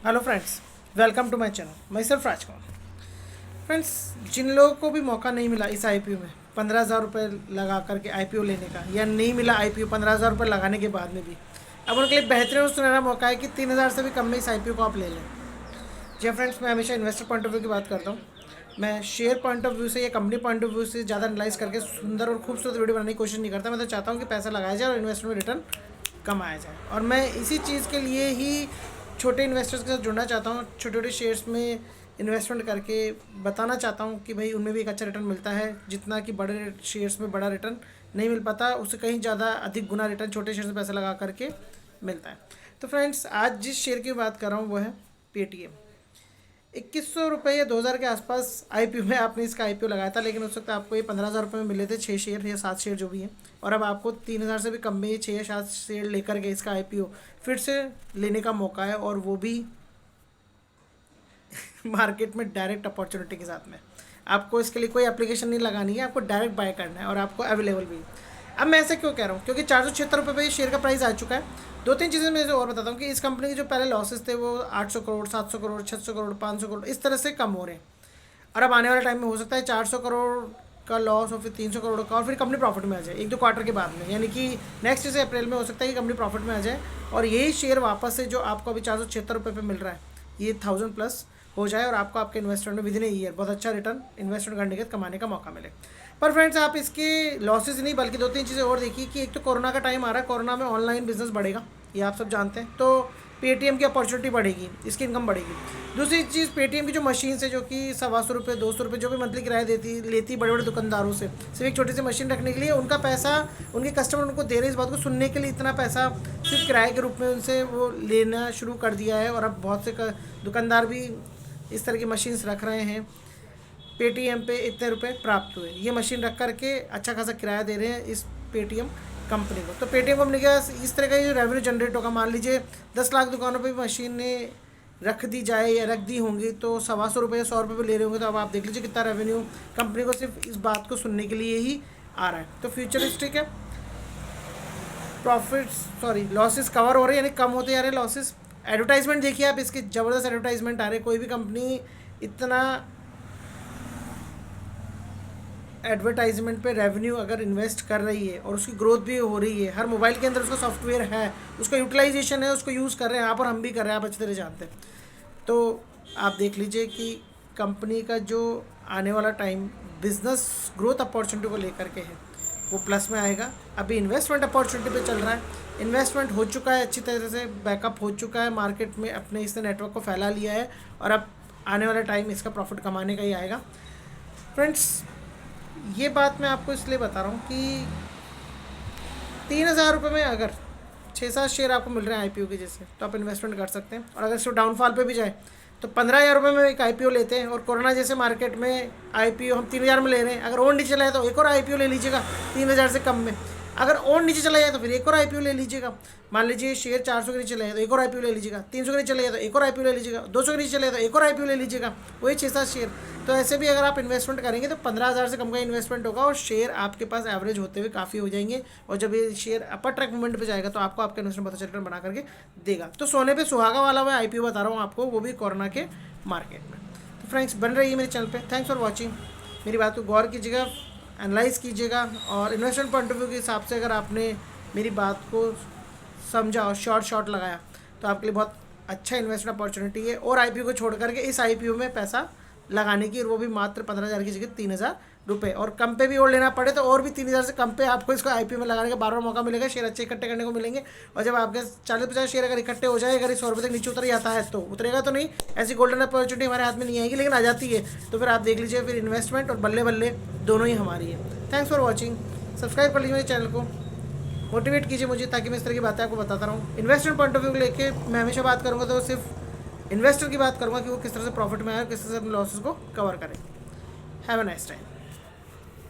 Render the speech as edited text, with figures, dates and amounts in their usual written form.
Hello friends, welcome to my channel. Myself Rajkumar. Friends, जिन लोगों को भी मौका नहीं मिला इस आईपीओ में 15,000 रुपये लगा करके आईपीओ लेने का, या नहीं मिला आईपीओ 15,000 रुपये लगाने के बाद में भी, अब उनके लिए बेहतरीन और सुनहरा मौका है कि 3,000 से भी कम में इस आईपीओ को आप ले लें। जी फ्रेंड्स, मैं हमेशा इन्वेस्टर पॉइंट ऑफ व्यू की बात करता हूँ। मैं शेयर पॉइंट ऑफ व्यू से या कंपनी पॉइंट ऑफ व्यू से ज़्यादा एनालाइज करके सुंदर और खूबसूरत वीडियो बनाने की कोशिश नहीं करता। मैं तो चाहता हूँ कि पैसा लगाया जाए और इन्वेस्टमेंट में रिटर्न कमाया जाए। और मैं इसी चीज़ के लिए ही छोटे इन्वेस्टर्स के साथ जुड़ना चाहता हूँ। छोटे छोटे शेयर्स में इन्वेस्टमेंट करके बताना चाहता हूँ कि भाई उनमें भी एक अच्छा रिटर्न मिलता है, जितना कि बड़े शेयर्स में बड़ा रिटर्न नहीं मिल पाता, उससे कहीं ज़्यादा अधिक गुना रिटर्न छोटे शेयर में पैसा लगा करके मिलता है। तो फ्रेंड्स, आज जिस शेयर की बात कर रहा हूँ वो है पेटीएम। 2100 रुपये या 2000 के आसपास आईपीओ में आपने इसका आईपीओ लगाया था, लेकिन उस वक्त आपको ये 15,000 रुपये में मिले थे 6 शेयर या 7 शेयर जो भी हैं। और अब आपको 3,000 से भी कम में 6 या 7 शेयर लेकर के इसका आईपीओ फिर से लेने का मौका है, और वो भी मार्केट में डायरेक्ट अपॉर्चुनिटी के साथ में। आपको इसके लिए कोई एप्लीकेशन नहीं लगानी है, आपको डायरेक्ट बाय करना है और आपको अवेलेबल भी है। अब मैं ऐसे क्यों कह रहा हूँ, क्योंकि 476 रुपये पे शेयर का प्राइस आ चुका है। दो तीन चीज़ें मैं और बताता हूँ कि इस कंपनी के जो पहले लॉसेस थे वो 800 करोड़, 700 करोड़, 600 करोड़, 500 करोड़ इस तरह से कम हो रहे हैं। और अब आने वाले टाइम में हो सकता है 400 करोड़ का लॉस और फिर 300 करोड़ का, और फिर कंपनी प्रॉफिट में आ जाए 1-2 क्वार्टर के बाद में, यानी कि नेक्स्ट से अप्रैल में हो सकता है कि कंपनी प्रॉफिट में आ जाए और यही शेयर वापस से जो आपको अभी 476 रुपये पे मिल रहा है ये 1000+ हो जाए और आपको आपके इन्वेस्टमेंट में विदिन ए ईयर बहुत अच्छा रिटर्न इन्वेस्टमेंट करने के कमाने का मौका मिले। पर फ्रेंड्स, आप इसके लॉसेस नहीं बल्कि दो तीन चीज़ें और देखिए कि एक तो कोरोना का टाइम आ रहा है, कोरोना में ऑनलाइन बिजनेस बढ़ेगा, ये आप सब जानते हैं। तो पेटीएम की अपॉर्चुनिटी बढ़ेगी, इसकी इनकम बढ़ेगी। दूसरी चीज़, पेटीएम की जो मशीन से जो कि 125 रुपये 200 रुपये जो भी मंथली किराया लेती बड़े बड़े दुकानदारों से, सिर्फ एक छोटी सी मशीन रखने के लिए उनका पैसा उनके कस्टमर उनको दे रहे हैं, इस बात को सुनने के लिए इतना पैसा सिर्फ किराए के रूप में उनसे वो लेना शुरू कर दिया है। और अब बहुत से दुकानदार भी इस तरह की मशीन्स रख रहे हैं। पेटीएम पे इतने रुपए प्राप्त हुए, ये मशीन रख करके अच्छा खासा किराया दे रहे हैं इस पेटीएम कंपनी को। तो पेटीएम कंपनी का इस तरह का जो रेवेन्यू जनरेट होगा, मान लीजिए 10 लाख दुकानों पे भी मशीनें रख दी जाए या रख दी होंगी तो 125 रुपये या 100 रुपये पे ले रहे होंगे, तो अब आप देख लीजिए कितना रेवेन्यू कंपनी को सिर्फ इस बात को सुनने के लिए ही आ रहा है। तो फ्यूचरिस्टिक है, लॉसेस कवर हो रहे हैं, यानी कम होते जा रहे हैं लॉसेस। एडवर्टाइजमेंट देखिए आप, इसके ज़बरदस्त एडवर्टाइजमेंट आ रहे हैं। कोई भी कंपनी इतना एडवर्टाइजमेंट पे रेवेन्यू अगर इन्वेस्ट कर रही है और उसकी ग्रोथ भी हो रही है, हर मोबाइल के अंदर उसका सॉफ्टवेयर है, उसका यूटिलाइजेशन है, उसको यूज़ कर रहे हैं आप और हम भी कर रहे हैं, आप अच्छी तरह जानते हैं। तो आप देख लीजिए कि कंपनी का जो आने वाला टाइम बिजनेस ग्रोथ अपॉर्चुनिटी को लेकर के है वो प्लस में आएगा। अभी इन्वेस्टमेंट अपॉर्चुनिटी पे चल रहा है, इन्वेस्टमेंट हो चुका है, अच्छी तरह से बैकअप हो चुका है, मार्केट में अपने इसने नेटवर्क को फैला लिया है और अब आने वाला टाइम इसका प्रॉफिट कमाने का ही आएगा। फ्रेंड्स, ये बात मैं आपको इसलिए बता रहा हूँ कि 3,000 रुपये में अगर 6-7 शेयर आपको मिल रहे हैं आईपीओ के जैसे, तो आप इन्वेस्टमेंट कर सकते हैं। और अगर सिर्फ डाउनफॉल पे भी जाए तो 15,000 रुपये में एक आईपीओ लेते हैं, और कोरोना जैसे मार्केट में आईपीओ हम 3,000 में ले रहे हैं, अगर और नीचे चला है तो एक और आईपीओ ले लीजिएगा 3,000 से कम में। अगर और नीचे चला जाए तो फिर एक और आईपीओ ले लीजिएगा। मान लीजिए शेयर 400 के नीचे चले जाए तो एक और आईपीओ ले लीजिएगा, 300 के नीचे चले जाए तो एक और आईपीओ ले लीजिएगा, 200 के नीचे चले जाए तो एक और आईपीओ ले लीजिएगा, वही 6-7 शेयर। तो ऐसे भी अगर आप इन्वेस्टमेंट करेंगे तो 15,000 से कम का इन्वेस्टमेंट होगा और शेयर आपके पास एवरेज होते हुए काफ़ी हो जाएंगे। और जब ये शेयर अपर ट्रैक मूवमेंट पे जाएगा तो आपको आपका इन्वेस्टमेंट बहुत अच्छा रिटर्न बना करके देगा। तो सोने पे सुहागा वाला मैं आईपीओ बता रहा हूँ आपको, वो भी कोरोना के मार्केट में। तो फ्रेंड्स, बन रही है मेरे चैनल पे। Thanks for watching. मेरी बात को गौर कीजिएगा, एनालाइज कीजिएगा, और इन्वेस्टमेंट पॉइंट ऑफ व्यू के हिसाब से अगर आपने मेरी बात को समझा और शॉर्ट लगाया तो आपके लिए बहुत अच्छा इन्वेस्टमेंट अपॉर्चुनिटी है। और आईपीओ को छोड़ करके इस आईपीओ में पैसा लगाने की, और वो भी मात्र 15,000 की जगह 3,000 रुपये, और कम पे भी और लेना पड़े तो और भी 3,000 से कम पे आपको इसको आईपीओ में लगाने का बार बार मौका मिलेगा। शेयर अच्छे इकट्ठे करने को मिलेंगे, और जब आपके 40-50 शेयर अगर इकट्ठे हो जाए, अगर 100 रुपये तक नीचे उतर जाता है तो उतरेगा तो नहीं, ऐसी गोल्डन अपॉर्चुनिटी हमारे हाथ में नहीं आएगी, लेकिन आ जाती है तो फिर आप देख लीजिए, फिर इन्वेस्टमेंट और बल्ले बल्ले दोनों ही हमारी है। Thanks for watching. सब्सक्राइब कर लीजिए मेरे चैनल को, मोटिवेट कीजिए मुझे, ताकि मैं इस तरह की बातें आपको बताता रहूँ। इन्वेस्टमेंट पॉइंट ऑफ व्यू लेके मैं हमेशा बात करूँगा तो सिर्फ इन्वेस्टर की बात करूँगा कि वो किस तरह से प्रॉफिट में आए और किस तरह से अपने लॉसेस को कवर करें। Have a nice time.